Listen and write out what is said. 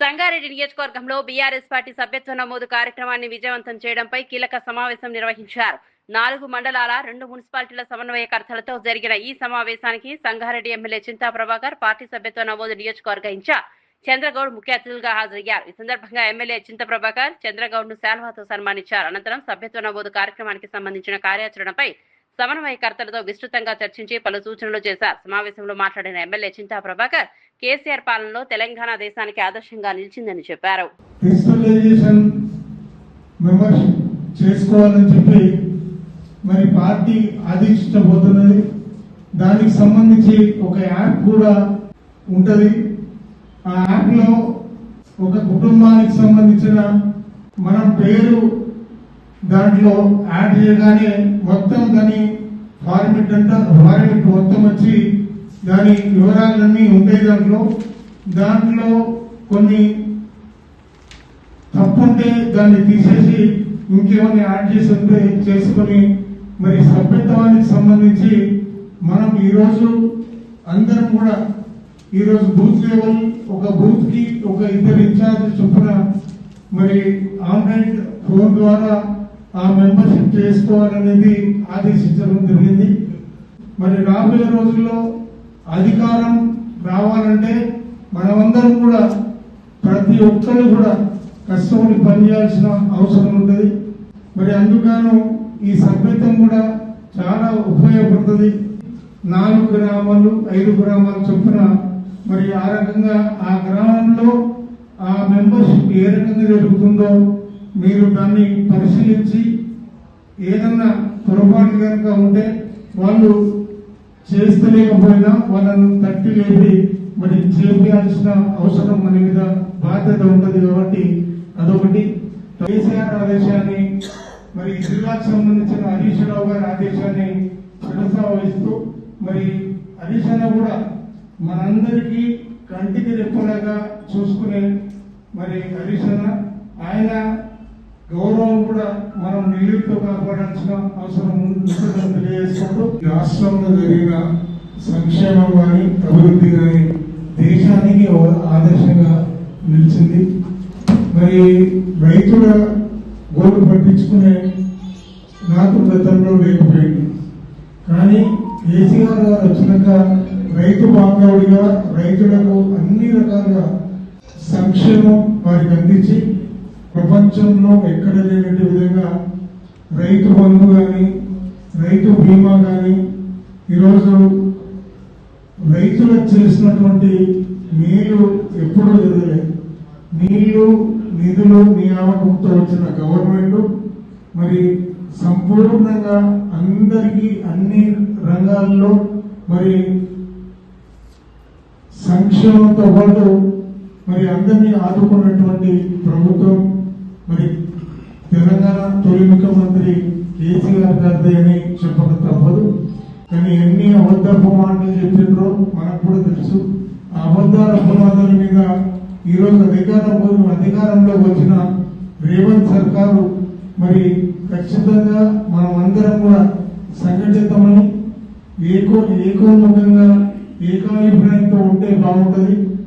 సంగారెడ్డి నియోజకవర్గంలో BRS party సభ్యత్వ నమోదు కార్యక్రమాన్ని విజయవంతం చేయడంపై కీలక సమావేశం నిర్వహించారు. 4 మండలాల 2 మున్సిపాలిటీల సమన్వయకర్తలతో జరిగిన ఈ సమావేశానికి సంగారెడ్డి ఎమ్మెల్యే చింతా ప్రభాకర్, పార్టీ సభ్యత్వ నమోదు నియోజకవర్గ ఇన్ఛార్జ్ చంద్రగౌడ్ ముఖ్య అతిథులుగా హాజరయ్యారు. ఈ సందర్భంగా ఎమ్మెల్యే చింతా ప్రభాకర్ చంద్రగౌడ్ ను శాల్వాతో సన్మానించారు. అనంతరం సభ్యత్వ నమోదు కార్యక్రమానికి సంబంధించిన కార్యాచరణపై సమన్వయకర్తలతో విస్తృతంగా చర్చించి పలు సూచనలు చేశారు. సమావేశంలో మాట్లాడిన ఎమ్మెల్యే చింతా ప్రభాకర్ కేసీఆర్ పాలనలో తెలంగాణ దేశానికి ఆదర్శంగా నిలిచిందని చెప్పారు. చేసుకోవాలని చెప్పి మరి పార్టీ ఆదేశించబోతున్నది. దానికి సంబంధించి ఒక యాప్ కూడా ఉంటది. ఆ యాప్ లో ఒక కుటుంబానికి సంబంధించిన మనం పేరు దాంట్లో యాడ్ చేయగానే మొత్తం దాని ఫార్మెట్ మొత్తం వచ్చి దాని వివరాలన్నీ ఉంటాయి. దాంట్లో కొన్ని తప్పుంటే దాన్ని తీసేసి ఇంకేమైనా యాడ్ చేసి ఉంటే చేసుకొని మరి సభ్యత్వానికి సంబంధించి మనం ఈరోజు అందరం కూడా ఈరోజు బూత్ లెవెల్ ఒక బూత్ కి ఒక 2 ఇన్ఛార్జ్ చొప్పున మరి ఆన్లైన్ ఫోన్ ద్వారా ఆ మెంబర్షిప్ చేసుకోవాలనేది ఆదేశించడం జరిగింది. మరి రాబోయే రోజుల్లో అధికారం రావాలంటే మనమందరం కూడా ప్రతి ఒక్కరు కూడా కష్టపడి పనిచేయాల్సిన అవసరం ఉంటుంది. మరి అందుకను ఈ సభ్యత్వం కూడా చాలా ఉపయోగపడుతుంది. 4 గ్రామాలు 5 గ్రామాలు చొప్పున మరి ఆ రకంగా ఆ గ్రామంలో ఆ మెంబర్షిప్ ఏ రకంగా జరుగుతుందో మీరు దాన్ని పరిశీలించి ఏదన్నా పొరపాటు కనుక ఉంటే వాళ్ళు చేస్తలేకపోయినా వాళ్ళను తట్టి లేపి మరి చేయాల్సిన అవసరం మన మీద బాధ్యత ఉంటుంది. కాబట్టి అదొకటి. కేసీఆర్ ఆదేశాన్ని మరి జిల్లాకు సంబంధించిన హరీష్ రావు గారి ఆదేశాన్ని శిరసా వహిస్తూ మరి హరీష్ అన్న కూడా మనందరికీ కంటికి రెప్పలాగా చూసుకునే మరి హరీష్ అన్న ఆయన గౌరవం కూడా మనం నిలుపుతో కాపాడాల్సిన అవసరం ఉంటుందని తెలియజేసుకుంటూ రాష్ట్రంలో జరిగిన సంక్షేమం కానీ అభివృద్ధి కానీ దేశానికి ఆదర్శంగా నిలిచింది. మరి రైతుల గోడు పట్టించుకునే నాకు గతంలో లేకపోయింది. కానీ కేసీఆర్ గారు వచ్చినాక రైతు బాంధవుడిగా రైతులకు అన్ని రకాలుగా సంక్షేమం వారికి అందించి ప్రపంచంలో ఎక్కడ లేనట్టు విధంగా రైతు బంధు కానీ రైతు బీమా కానీ ఈరోజు రైతులకు చేసినటువంటి మేలు ఎప్పుడూ జరగలేదు. నీళ్లు నిధులు నియామకంతో వచ్చిన గవర్నమెంట్ మరి సంపూర్ణంగా అందరికీ అన్ని రంగాల్లో మరి సంక్షేమంతో పాటు మరి అందరినీ ఆదుకున్నటువంటి ప్రభుత్వం మరి తెలంగాణ తొలి ముఖ్యమంత్రి కేసీఆర్ గారిదే అని చెప్పక తప్పదు. కానీ ఎన్ని అబద్ధపు మాటలు చెప్పిండ్రో మనకు కూడా తెలుసు. ఆ అబద్ధాల పునాదుల మీద ఈరోజు అధికారంలోకి వచ్చిన రేవంత్ సర్కారు మరి ఖచ్చితంగా మనం అందరం కూడా సంఘటితమై ఏకోముఖంగా ఏకాభిప్రాయంతో ఉంటే బాగుంటుంది.